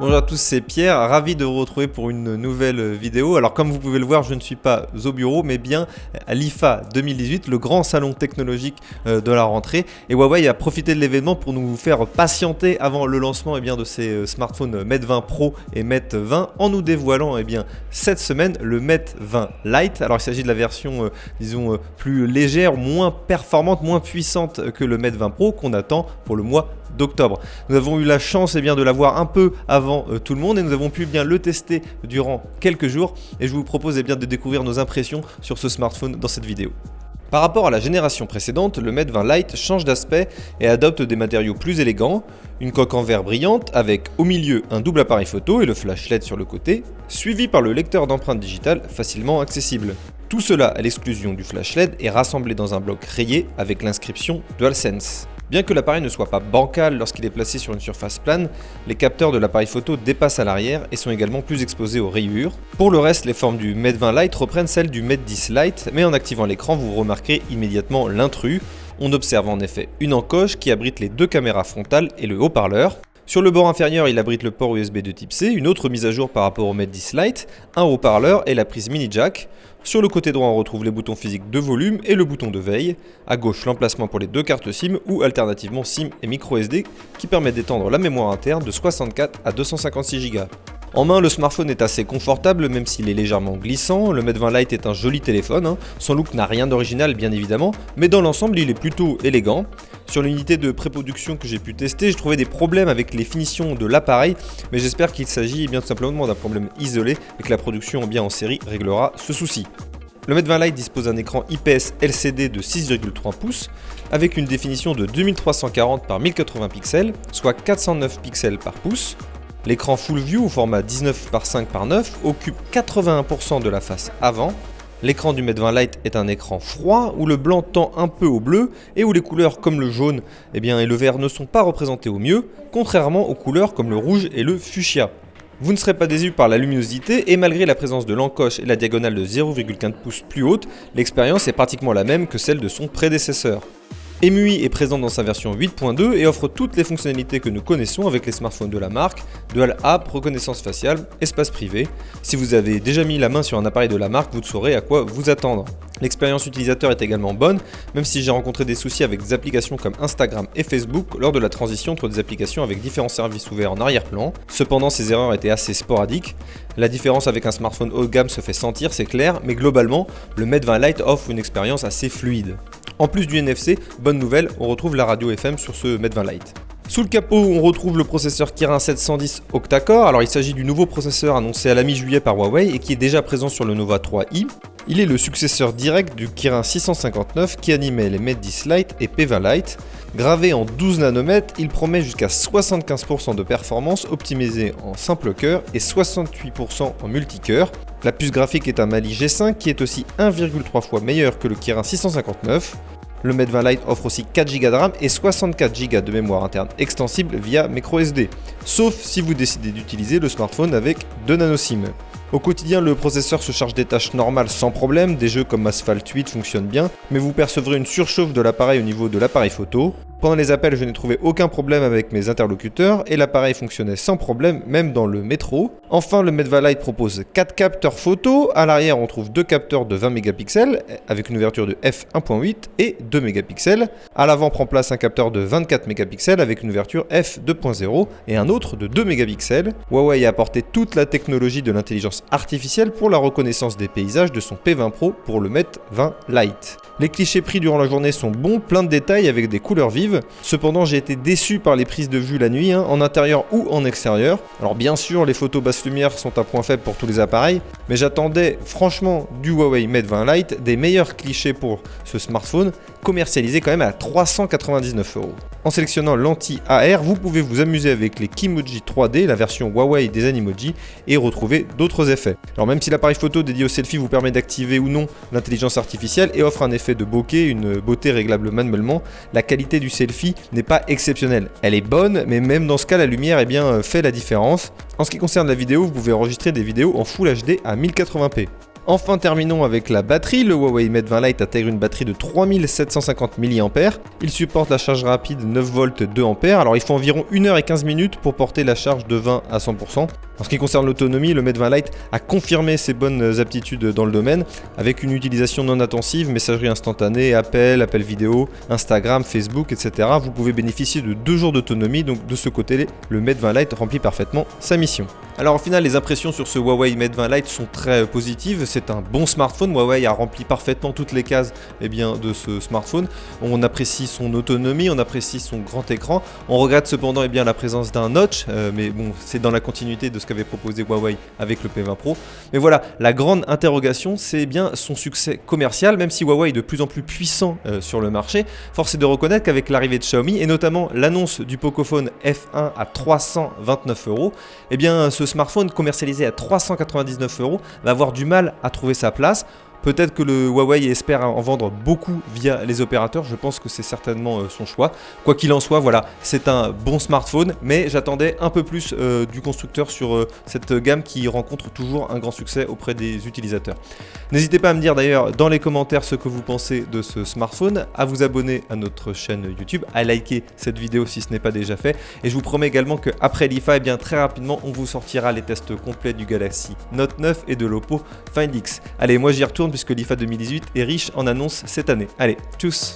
Bonjour à tous, c'est Pierre, ravi de vous retrouver pour une nouvelle vidéo. Alors comme vous pouvez le voir, je ne suis pas au bureau, mais bien à l'IFA 2018, le grand salon technologique de la rentrée. Et Huawei a profité de l'événement pour nous faire patienter avant le lancement de ces smartphones Mate 20 Pro et Mate 20, en nous dévoilant cette semaine le Mate 20 Lite. Alors il s'agit de la version, plus légère, moins performante, moins puissante que le Mate 20 Pro qu'on attend pour le mois d'octobre. Nous avons eu la chance de l'avoir un peu avant tout le monde et nous avons pu le tester durant quelques jours et je vous propose de découvrir nos impressions sur ce smartphone dans cette vidéo. Par rapport à la génération précédente, le Mate 20 Lite change d'aspect et adopte des matériaux plus élégants, une coque en verre brillante avec au milieu un double appareil photo et le flash LED sur le côté, suivi par le lecteur d'empreintes digitales facilement accessible. Tout cela à l'exclusion du flash LED est rassemblé dans un bloc rayé avec l'inscription DualSense. Bien que l'appareil ne soit pas bancal lorsqu'il est placé sur une surface plane, les capteurs de l'appareil photo dépassent à l'arrière et sont également plus exposés aux rayures. Pour le reste, les formes du Mate 20 Lite reprennent celles du Mate 10 Lite, mais en activant l'écran, vous remarquerez immédiatement l'intrus. On observe en effet une encoche qui abrite les deux caméras frontales et le haut-parleur. Sur le bord inférieur, il abrite le port USB de type C, une autre mise à jour par rapport au Mate 10 Lite, un haut-parleur et la prise mini jack. Sur le côté droit, on retrouve les boutons physiques de volume et le bouton de veille. À gauche, l'emplacement pour les deux cartes SIM ou alternativement SIM et micro SD qui permet d'étendre la mémoire interne de 64 à 256 Go. En main, le smartphone est assez confortable même s'il est légèrement glissant. Le Mate 20 Lite est un joli téléphone, Son look n'a rien d'original bien évidemment, mais dans l'ensemble il est plutôt élégant. Sur l'unité de pré-production que j'ai pu tester, j'ai trouvé des problèmes avec les finitions de l'appareil, mais j'espère qu'il s'agit tout simplement d'un problème isolé et que la production en série réglera ce souci. Le Mate 20 Lite dispose d'un écran IPS LCD de 6,3 pouces avec une définition de 2340 par 1080 pixels, soit 409 pixels par pouce. L'écran Full View au format 19 par 5 par 9 occupe 81% de la face avant. L'écran du Mate 20 Lite est un écran froid où le blanc tend un peu au bleu et où les couleurs comme le jaune et le vert ne sont pas représentées au mieux, contrairement aux couleurs comme le rouge et le fuchsia. Vous ne serez pas déçu par la luminosité et malgré la présence de l'encoche et la diagonale de 0,4 pouces plus haute, l'expérience est pratiquement la même que celle de son prédécesseur. EMUI est présent dans sa version 8.2 et offre toutes les fonctionnalités que nous connaissons avec les smartphones de la marque, Dual App, reconnaissance faciale, espace privé. Si vous avez déjà mis la main sur un appareil de la marque, vous saurez à quoi vous attendre. L'expérience utilisateur est également bonne, même si j'ai rencontré des soucis avec des applications comme Instagram et Facebook lors de la transition entre des applications avec différents services ouverts en arrière-plan. Cependant, ces erreurs étaient assez sporadiques. La différence avec un smartphone haut de gamme se fait sentir, c'est clair, mais globalement, le Mate 20 Lite offre une expérience assez fluide. En plus du NFC, bonne nouvelle, on retrouve la radio FM sur ce Mate 20 Lite. Sous le capot, on retrouve le processeur Kirin 710 octa-core. Alors il s'agit du nouveau processeur annoncé à la mi-juillet par Huawei et qui est déjà présent sur le Nova 3i. Il est le successeur direct du Kirin 659 qui animait les Mate 10 Lite et P20 Lite. Gravé en 12 nanomètres, il promet jusqu'à 75% de performance optimisée en simple cœur et 68% en multicœur. La puce graphique est un Mali G5 qui est aussi 1,3 fois meilleur que le Kirin 659. Le Mate 20 Lite offre aussi 4 Go de RAM et 64 Go de mémoire interne extensible via microSD, sauf si vous décidez d'utiliser le smartphone avec 2 nano-SIM. Au quotidien, le processeur se charge des tâches normales sans problème, des jeux comme Asphalt 8 fonctionnent bien, mais vous percevrez une surchauffe de l'appareil au niveau de l'appareil photo. Pendant les appels, je n'ai trouvé aucun problème avec mes interlocuteurs et l'appareil fonctionnait sans problème même dans le métro. Enfin, le Mate 20 Lite propose 4 capteurs photo. À l'arrière, on trouve 2 capteurs de 20 mégapixels avec une ouverture de f1.8 et 2 mégapixels. À l'avant prend place un capteur de 24 mégapixels avec une ouverture f2.0 et un autre de 2 mégapixels. Huawei a apporté toute la technologie de l'intelligence artificielle pour la reconnaissance des paysages de son P20 Pro pour le Mate 20 Lite. Les clichés pris durant la journée sont bons, plein de détails avec des couleurs vives. Cependant, j'ai été déçu par les prises de vue la nuit, en intérieur ou en extérieur. Alors bien sûr, les photos basse lumière sont un point faible pour tous les appareils, mais j'attendais franchement du Huawei Mate 20 Lite des meilleurs clichés pour ce smartphone, commercialisé quand même à 399 €. En sélectionnant l'anti-AR, vous pouvez vous amuser avec les Kimoji 3D, la version Huawei des Animoji, et retrouver d'autres effets. Alors même si l'appareil photo dédié au selfie vous permet d'activer ou non l'intelligence artificielle et offre un effet de bokeh, une beauté réglable manuellement, la qualité du selfie n'est pas exceptionnelle. Elle est bonne, mais même dans ce cas, la lumière fait la différence. En ce qui concerne la vidéo, vous pouvez enregistrer des vidéos en Full HD à 1080p. Enfin, terminons avec la batterie. Le Huawei Mate 20 Lite intègre une batterie de 3750 mAh. Il supporte la charge rapide 9V 2A. Alors il faut environ 1h15 minutes pour porter la charge de 20 à 100%. En ce qui concerne l'autonomie, le Mate 20 Lite a confirmé ses bonnes aptitudes dans le domaine avec une utilisation non intensive, messagerie instantanée, appel vidéo, Instagram, Facebook, etc. Vous pouvez bénéficier de 2 jours d'autonomie, donc de ce côté, le Mate 20 Lite remplit parfaitement sa mission. Alors au final, les impressions sur ce Huawei Mate 20 Lite sont très positives. C'est un bon smartphone. Huawei a rempli parfaitement toutes les cases de ce smartphone. On apprécie son autonomie, on apprécie son grand écran. On regrette cependant la présence d'un notch, mais bon, c'est dans la continuité de ce qu'avait proposé Huawei avec le P20 Pro. Mais voilà, la grande interrogation, c'est bien son succès commercial. Même si Huawei est de plus en plus puissant sur le marché, force est de reconnaître qu'avec l'arrivée de Xiaomi et notamment l'annonce du Pocophone F1 à 329 €, eh bien ce smartphone commercialisé à 399 € va avoir du mal à trouver sa place. Peut-être que le Huawei espère en vendre beaucoup via les opérateurs, je pense que c'est certainement son choix. Quoi qu'il en soit, voilà, c'est un bon smartphone, mais j'attendais un peu plus du constructeur sur cette gamme qui rencontre toujours un grand succès auprès des utilisateurs. N'hésitez pas à me dire d'ailleurs dans les commentaires ce que vous pensez de ce smartphone, à vous abonner à notre chaîne YouTube, à liker cette vidéo si ce n'est pas déjà fait, et je vous promets également qu'après l'IFA, très rapidement, on vous sortira les tests complets du Galaxy Note 9 et de l'Oppo Find X. Allez, moi j'y retourne puisque l'IFA 2018 est riche en annonces cette année. Allez, tchuss!